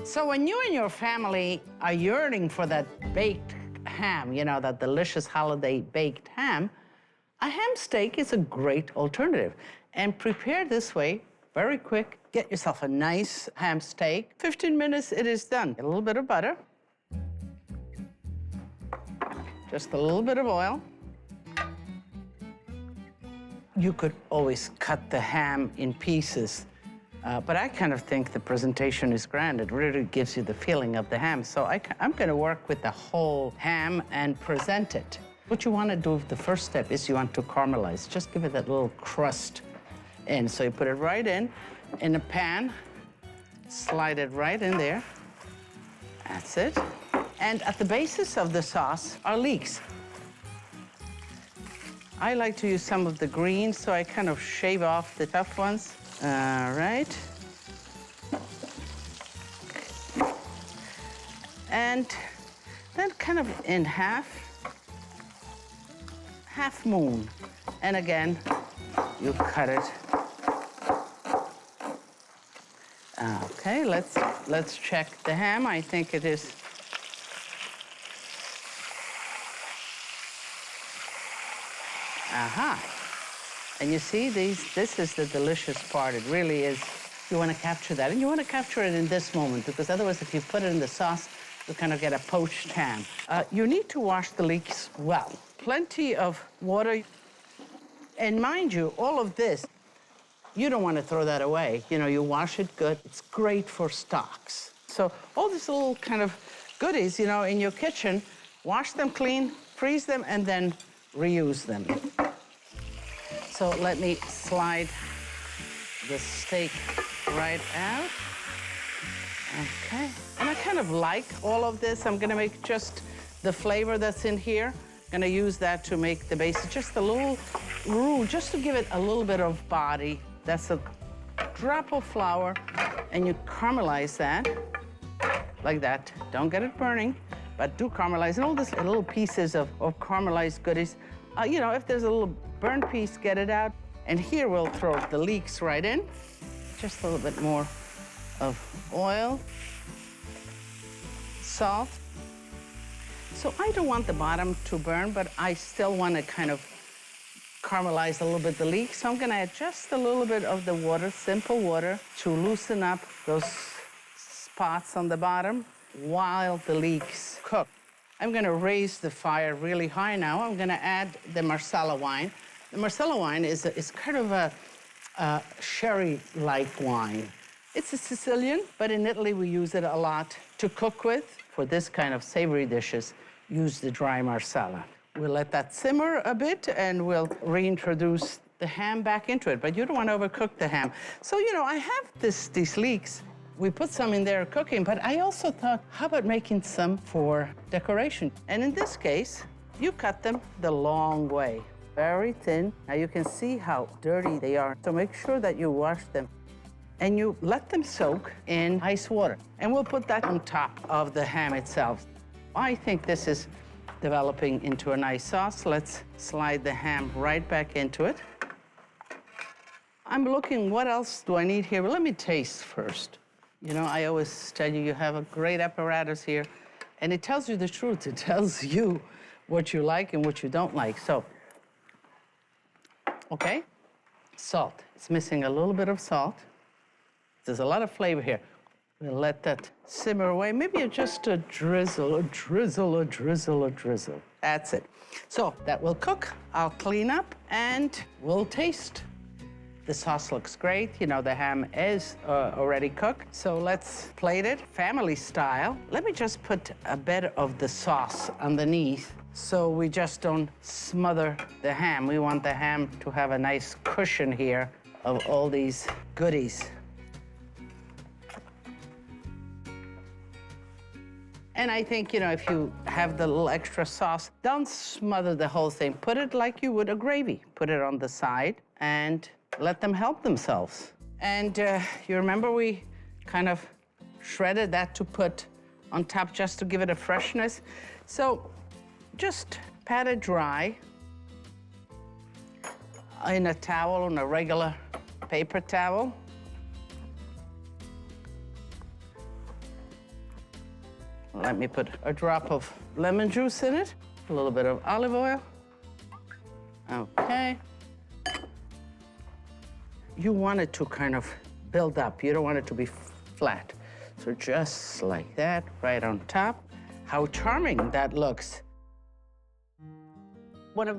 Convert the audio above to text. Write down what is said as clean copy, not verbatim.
So when you and your family are yearning for that baked ham, you know, that delicious holiday baked ham, a ham steak is a great alternative. And prepared this way, very quick, get yourself a nice ham steak. 15 minutes, it is done. A little bit of butter. Just a little bit of oil. You could always cut the ham in pieces, but I kind of think the presentation is grand. It really gives you the feeling of the ham. So I'm gonna work with the whole ham and present it. What you wanna do, the first step is you want to caramelize. Just give it that little crust in. So you put it right in a pan, slide it right in there. That's it. And at the basis of the sauce are leeks. I like to use some of the greens, so I kind of shave off the tough ones. All right. And then kind of in half moon. And again, you cut it. Okay, let's check the ham. I think it is. Aha. And you see, this is the delicious part. It really is. You want to capture that. And you want to capture it in this moment, because otherwise, if you put it in the sauce, you kind of get a poached ham. You need to wash the leeks well. Plenty of water. And mind you, all of this, you don't want to throw that away. You know, you wash it good. It's great for stocks. So all these little kind of goodies, you know, in your kitchen, wash them clean, freeze them, and then reuse them. So let me slide the steak right out. Okay. And I kind of like all of this. I'm gonna make just the flavor that's in here. Gonna use that to make the base. Just a little roux, just to give it a little bit of body. That's a drop of flour, and you caramelize that like that. Don't get it burning, but do caramelize. And all these little pieces of caramelized goodies. You know, if there's a little burnt piece, get it out. And here we'll throw the leeks right in. Just a little bit more of oil, salt. So I don't want the bottom to burn, but I still want to kind of caramelize a little bit the leeks. So I'm gonna add just a little bit of the water, simple water, to loosen up those spots on the bottom while the leeks cook. I'm gonna raise the fire really high now. I'm gonna add the Marsala wine. The Marsala wine is kind of a sherry-like wine. It's a Sicilian, but in Italy we use it a lot to cook with. For this kind of savory dishes, use the dry Marsala. We'll let that simmer a bit, and we'll reintroduce the ham back into it. But you don't want to overcook the ham. So, you know, I have these leeks. We put some in there cooking, but I also thought, how about making some for decoration? And in this case, you cut them the long way, very thin. Now you can see how dirty they are. So make sure that you wash them. And you let them soak in ice water. And we'll put that on top of the ham itself. I think this is developing into a nice sauce. Let's slide the ham right back into it. I'm looking, what else do I need here? Well, let me taste first. You know, I always tell you, you have a great apparatus here, and it tells you the truth. It tells you what you like and what you don't like. So, okay, salt. It's missing a little bit of salt. There's a lot of flavor here. We'll let that simmer away. Maybe just a drizzle, a drizzle, a drizzle, a drizzle. That's it. So that will cook. I'll clean up and we'll taste. The sauce looks great. You know, the ham is already cooked. So let's plate it family style. Let me just put a bit of the sauce underneath so we just don't smother the ham. We want the ham to have a nice cushion here of all these goodies. And I think, you know, if you have the little extra sauce, don't smother the whole thing. Put it like you would a gravy. Put it on the side and let them help themselves. And you remember we kind of shredded that to put on top just to give it a freshness. So just pat it dry in a towel, on a regular paper towel. Let me put a drop of lemon juice in it, a little bit of olive oil. Okay. You want it to kind of build up. You don't want it to be flat. So just like that, right on top. How charming that looks.